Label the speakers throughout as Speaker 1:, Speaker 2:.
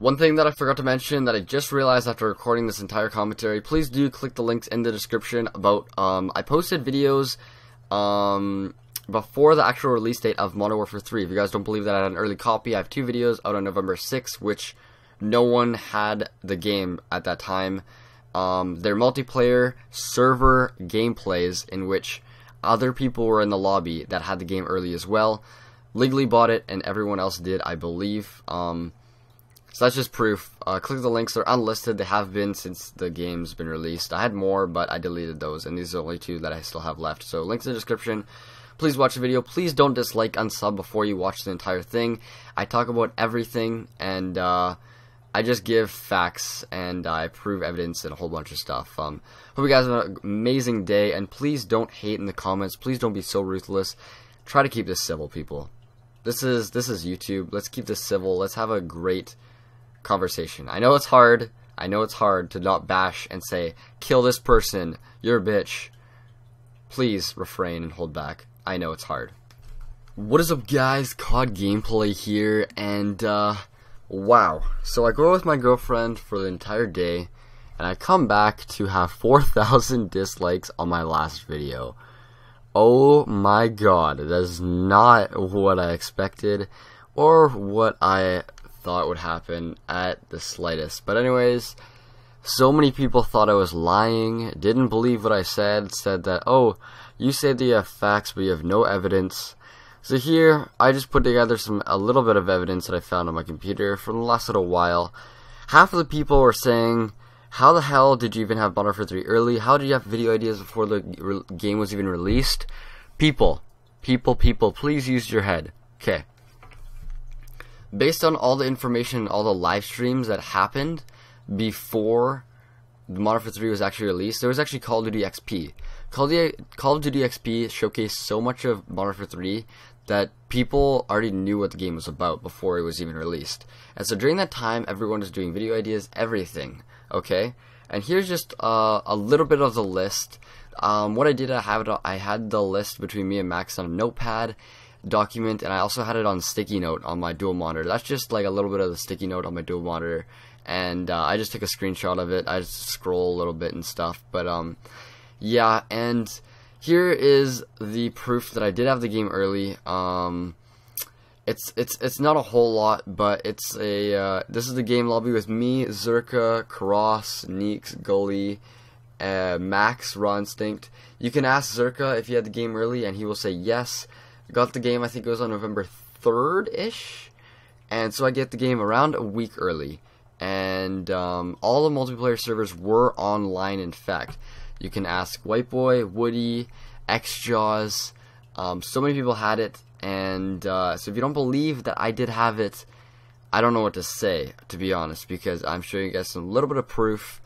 Speaker 1: One thing that I forgot to mention that I just realized after recording this entire commentary, please do click the links in the description about, I posted videos, before the actual release date of Modern Warfare 3. If you guys don't believe that I had an early copy, I have 2 videos out on November 6th, which no one had the game at that time. They're multiplayer server gameplays in which other people were in the lobby that had the game early as well. Legally bought it, and everyone else did, I believe. So that's just proof. Click the links. They're unlisted. They have been since the game's been released. I had more, but I deleted those, and these are the only 2 that I still have left. So links in the description. Please watch the video. Please don't dislike, unsub before you watch the entire thing. I talk about everything, and I just give facts, and I prove evidence and a whole bunch of stuff. Hope you guys have an amazing day, and please don't hate in the comments. Please don't be so ruthless. Try to keep this civil, people. This is YouTube. Let's keep this civil. Let's have a great conversation. I know it's hard. I know it's hard to not bash and say, kill this person, you're a bitch. Please refrain and hold back. I know it's hard. What is up, guys? COD gameplay here, and wow. So I go with my girlfriend for the entire day, and I come back to have 4,000 dislikes on my last video. Oh my god, that is not what I expected or what I thought would happen at the slightest. But anyways, so many people thought I was lying, didn't believe what I said that, oh, you said that you have facts but you have no evidence. So here, I just put together a little bit of evidence that I found on my computer from the last little while. Half of the people were saying, how the hell did you even have Modern Warfare 3 early? How did you have video ideas before the game was even released? People, please use your head. Okay. Based on all the information and all the live streams that happened before Modern Warfare 3 was actually released, there was actually Call of Duty XP. Call of Duty XP showcased so much of Modern Warfare 3 that people already knew what the game was about before it was even released. And so during that time, everyone was doing video ideas, everything. Okay? And here's just a little bit of the list. What I did, I had the list between me and Max on a notepad document, and I also had it on sticky note on my dual monitor. That's just like a little bit of the sticky note on my dual monitor, and I just took a screenshot of it. I just scroll a little bit and stuff, but yeah. And here is the proof that I did have the game early. It's not a whole lot, but it's a this is the game lobby with me, Zerka, Cross, Neeks, Gully, Max, RawInstinct. You can ask Zerka if he had the game early, and he will say yes. Got the game, I think it was on November 3rd-ish, and so I get the game around a week early, and all the multiplayer servers were online. In fact, you can ask Whiteboy, Woody, XJaws, so many people had it, and so if you don't believe that I did have it, I don't know what to say, to be honest, because I'm showing you guys a little bit of proof.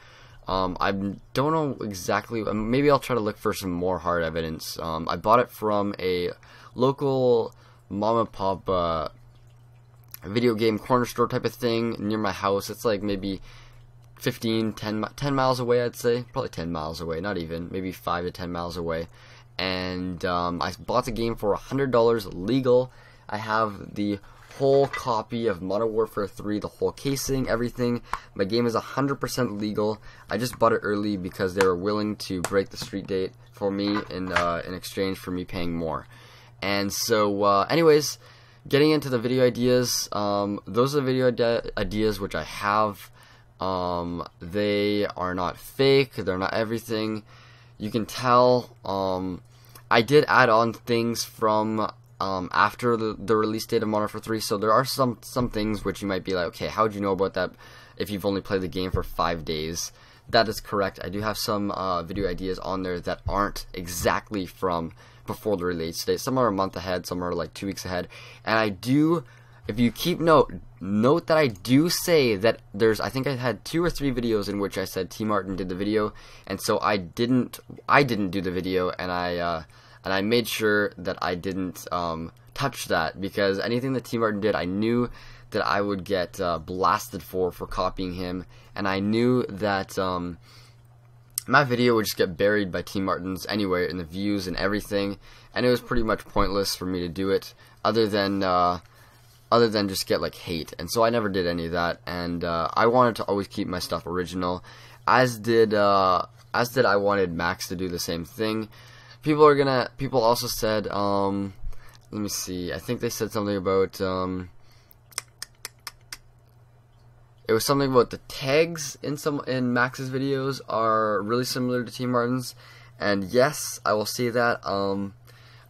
Speaker 1: I don't know exactly, maybe I'll try to look for some more hard evidence. I bought it from a local mom and pop video game corner store type of thing near my house. It's like maybe 10 miles away, I'd say. Probably 10 miles away, not even, maybe 5 to 10 miles away. And I bought the game for $100 legal. I have the whole copy of Modern Warfare 3, the whole casing, everything. My game is 100% legal. I just bought it early because they were willing to break the street date for me in exchange for me paying more. And so, anyways, getting into the video ideas, those are the video ideas which I have. They are not fake, they're not everything. You can tell, I did add on things from after the release date of Modern Warfare 3, so there are some things which you might be like, okay, how would you know about that if you've only played the game for 5 days? That is correct. I do have some video ideas on there that aren't exactly from before the release date. Some are a month ahead, some are like 2 weeks ahead, and I do, if you keep note that I do say that I think I had 2 or 3 videos in which I said T Martin did the video, and so I didn't do the video, and I made sure that I didn't touch that, because anything that T Martin did, I knew that I would get blasted for copying him, and I knew that my video would just get buried by T Martin's anyway in the views and everything, and it was pretty much pointless for me to do it, other than other than just get like hate. And so I never did any of that, and I wanted to always keep my stuff original, as did I wanted Max to do the same thing. People also said, let me see, I think they said something about, it was something about the tags in Max's videos are really similar to T Martin's, and yes, I will say that.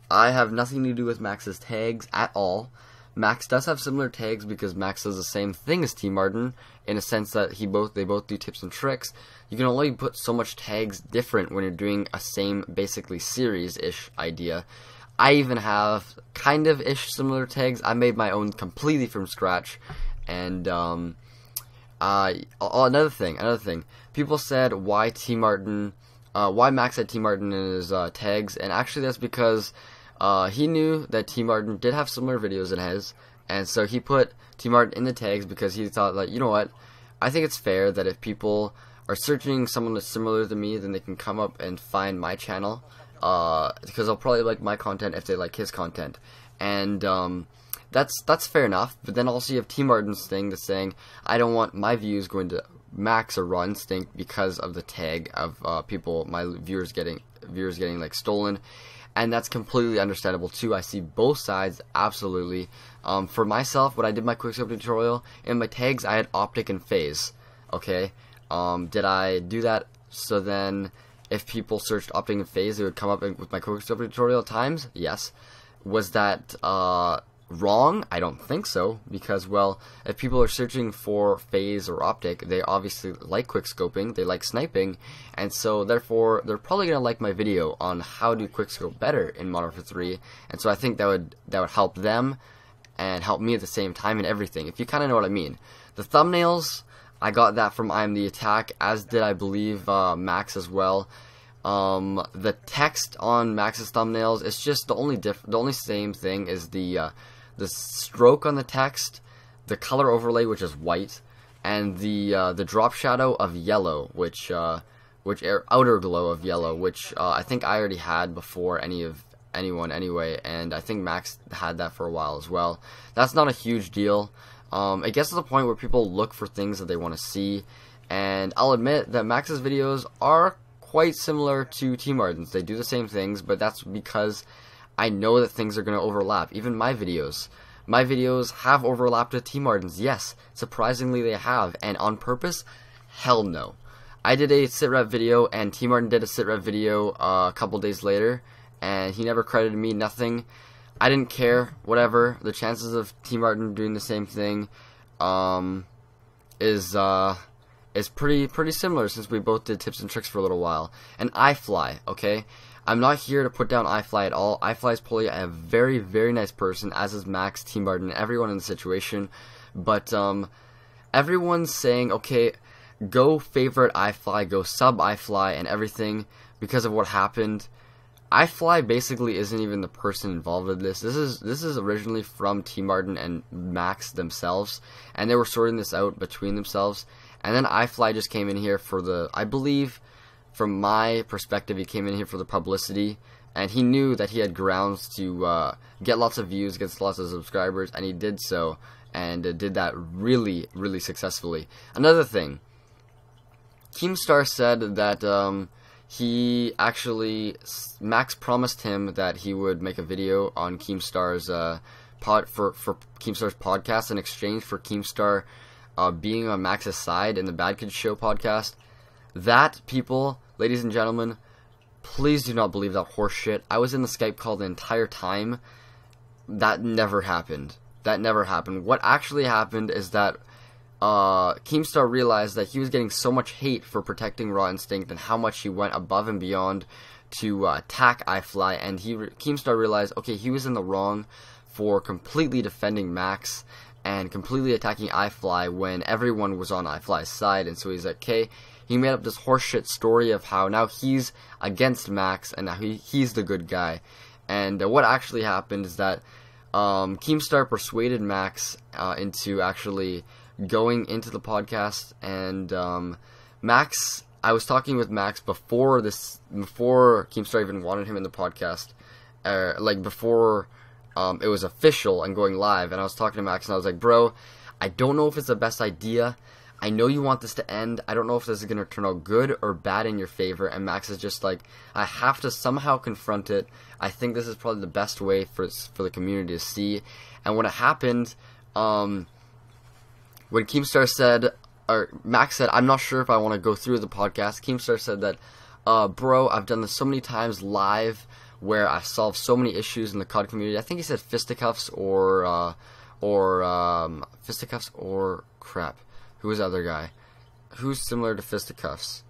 Speaker 1: I have nothing to do with Max's tags at all. Max does have similar tags because Max does the same thing as T Martin, in a sense that they both do tips and tricks. You can only put so much tags different when you're doing a same, basically, series-ish idea. I even have kind of ish similar tags. I made my own completely from scratch, and another thing. People said why Max had T Martin in his tags, and actually that's because he knew that T Martin did have similar videos in his, and so he put T Martin in the tags because he thought, like, you know what, I think it's fair that if people are searching someone that's similar to me, then they can come up and find my channel, because they'll probably like my content if they like his content, and that's fair enough. But then also you have T Martin's thing that's saying, I don't want my views going to Max or RawInstinct because of the tag of my viewers getting like stolen. And that's completely understandable too. I see both sides, absolutely. For myself, when I did my quickscope tutorial, in my tags I had optic and phase. Okay, did I do that so then if people searched optic and phase, it would come up with my quickscope tutorial at times? Yes. Was that wrong? I don't think so, because, well, if people are searching for phase or optic, they obviously like quickscoping, they like sniping, and so therefore they're probably gonna like my video on how to quickscope better in Modern Warfare 3, and so I think that would help them and help me at the same time and everything, if you kind of know what I mean. The thumbnails, I got that from I Am the Attack, as did I believe Max as well. The text on Max's thumbnails, it's just the only same thing is the stroke on the text, the color overlay, which is white, and the drop shadow of yellow, which outer glow of yellow, which I think I already had before anyone anyway, and I think Max had that for a while as well. That's not a huge deal. It gets to the point where people look for things that they want to see, and I'll admit that Max's videos are quite similar to T Martin's. They do the same things, but that's because I know that things are going to overlap. Even my videos have overlapped with T Martin's. Yes, surprisingly they have. And on purpose? Hell no. I did a sitrep video, and T Martin did a sitrep video a couple days later, and he never credited me, nothing. I didn't care, whatever. The chances of T Martin doing the same thing is pretty similar, since we both did tips and tricks for a little while. And iFly, okay? I'm not here to put down iFly at all. iFly is probably a very, very nice person, as is Max, T Martin, everyone in the situation. But everyone's saying, okay, go favorite iFly, go sub iFly and everything because of what happened. iFly basically isn't even the person involved with this. This is originally from T Martin and Max themselves, and they were sorting this out between themselves. And then iFly just came in here for the, I believe, from my perspective, he came in here for the publicity, and he knew that he had grounds to get lots of views, get lots of subscribers, and he did so, and did that really, really successfully. Another thing, Keemstar said that Max promised him that he would make a video on Keemstar's for Keemstar's podcast in exchange for Keemstar being on Max's side in the Bad Kids Show podcast. That, people, ladies and gentlemen, please do not believe that horse shit. I was in the Skype call the entire time. That never happened. That never happened. What actually happened is that Keemstar realized that he was getting so much hate for protecting RawInstinct and how much he went above and beyond to attack iFly, and Keemstar realized, okay, he was in the wrong for completely defending Max and completely attacking iFly when everyone was on iFly's side, and so he's like, okay, he made up this horseshit story of how now he's against Max and now he's the good guy. And what actually happened is that Keemstar persuaded Max into actually going into the podcast, and Max, I was talking with Max before Keemstar even wanted him in the podcast, like before it was official and going live, and I was talking to Max, and I was like, bro, I don't know if it's the best idea. I know you want this to end. I don't know if this is going to turn out good or bad in your favor. And Max is just like, I have to somehow confront it. I think this is probably the best way for the community to see. And when it happened, when Keemstar said, or Max said, I'm not sure if I want to go through the podcast. Keemstar said that, bro, I've done this so many times live where I solved so many issues in the COD community. I think he said fisticuffs or fisticuffs or crap. Who was the other guy? Who's similar to fisticuffs?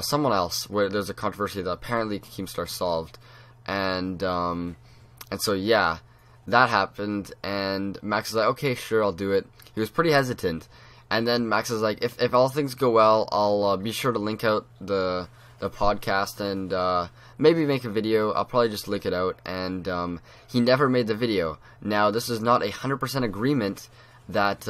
Speaker 1: Someone else, where there's a controversy that apparently Keemstar solved. And so yeah, that happened, and Max is like, okay, sure, I'll do it. He was pretty hesitant. And then Max is like, if all things go well, I'll be sure to link out the podcast and maybe make a video. I'll probably just link it out. And he never made the video. Now, this is not 100% agreement that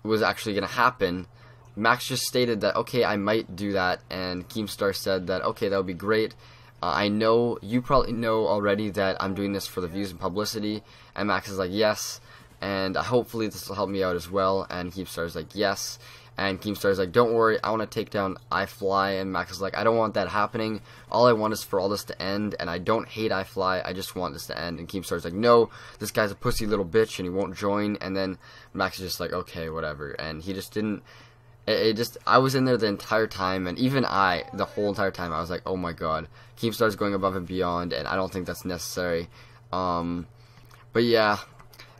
Speaker 1: was actually going to happen. Max just stated that, okay, I might do that, and Keemstar said that, okay, that would be great. I know, you probably know already that I'm doing this for the views and publicity, and Max is like, yes, and hopefully this will help me out as well, and Keemstar is like, yes, and Keemstar is like, don't worry, I want to take down iFly, and Max is like, I don't want that happening. All I want is for all this to end, and I don't hate iFly, I just want this to end. And Keemstar is like, no, this guy's a pussy little bitch, and he won't join. And then Max is just like, okay, whatever, and he just didn't. I was in there the entire time, and even the whole entire time, I was like, oh my god, Keemstar's going above and beyond, and I don't think that's necessary. But yeah,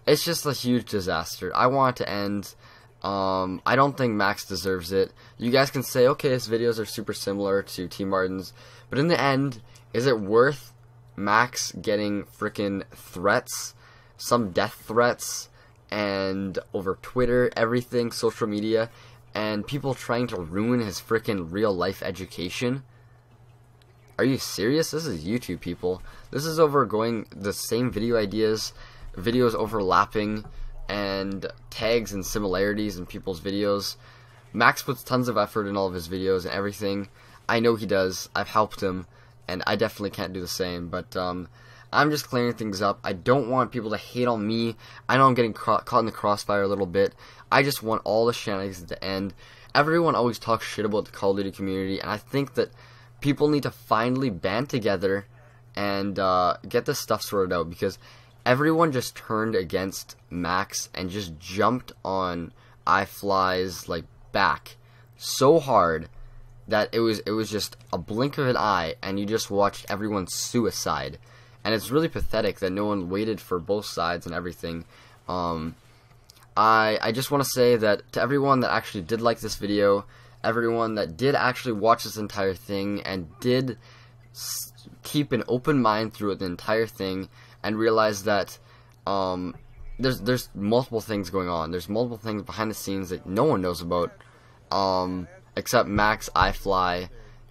Speaker 1: it's just a huge disaster. I want it to end. I don't think Max deserves it. You guys can say, okay, his videos are super similar to T. Martin's, but in the end, is it worth Max getting freaking threats, some death threats, and over Twitter, everything, social media, and people trying to ruin his freaking real life education? Are you serious? This is YouTube, people. This is over going the same video ideas, videos overlapping, and tags and similarities in people's videos. Max puts tons of effort in all of his videos and everything. I know he does. I've helped him, and I definitely can't do the same, but I'm just clearing things up. I don't want people to hate on me. I know I'm getting caught in the crossfire a little bit. I just want all the shenanigans to end. Everyone always talks shit about the Call of Duty community, and I think that people need to finally band together and get this stuff sorted out, because everyone just turned against Max and just jumped on iFly's back so hard that it was just a blink of an eye, and you just watched everyone's suicide. And it's really pathetic that no one waited for both sides and everything. I just want to say that to everyone that actually did like this video, everyone that did actually watch this entire thing and did keep an open mind through the entire thing, and realize that there's multiple things going on. There's multiple things behind the scenes that no one knows about, except Max, iFly,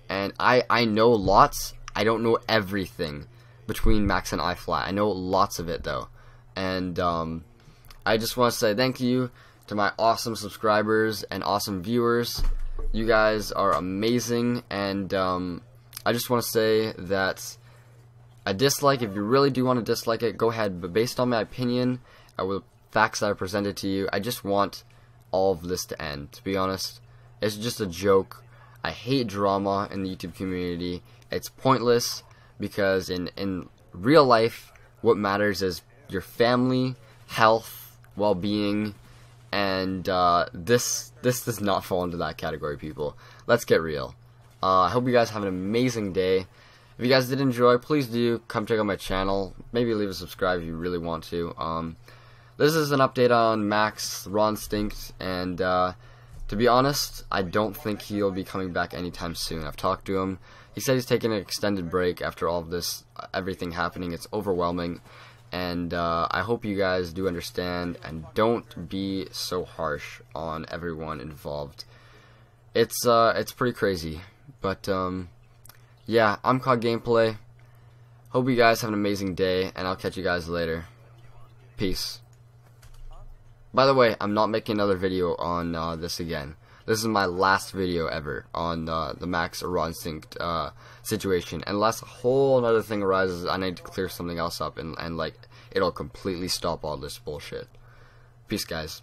Speaker 1: and I know lots. I don't know everything between Max and iFly. I know lots of it though, and I just want to say thank you to my awesome subscribers and awesome viewers. You guys are amazing, and I just want to say that a dislike, if you really do want to dislike it, go ahead, but based on my opinion, with facts that I presented to you, I just want all of this to end, to be honest. It's just a joke. I hate drama in the YouTube community. It's pointless, because in real life, what matters is your family, health, well-being, and this does not fall into that category, people. Let's get real. I hope you guys have an amazing day. If you guys did enjoy, please do come check out my channel. Maybe leave a subscribe if you really want to. This is an update on Max, RawInstinct, and to be honest, I don't think he'll be coming back anytime soon. I've talked to him. He said he's taking an extended break after all of this, everything happening. It's overwhelming, and I hope you guys do understand and don't be so harsh on everyone involved. It's pretty crazy, but yeah, I'm COD Gameplay. Hope you guys have an amazing day, and I'll catch you guys later. Peace. By the way, I'm not making another video on this again. This is my last video ever on the Max or RawInstinct situation. Unless a whole other thing arises, I need to clear something else up and it'll completely stop all this bullshit. Peace, guys.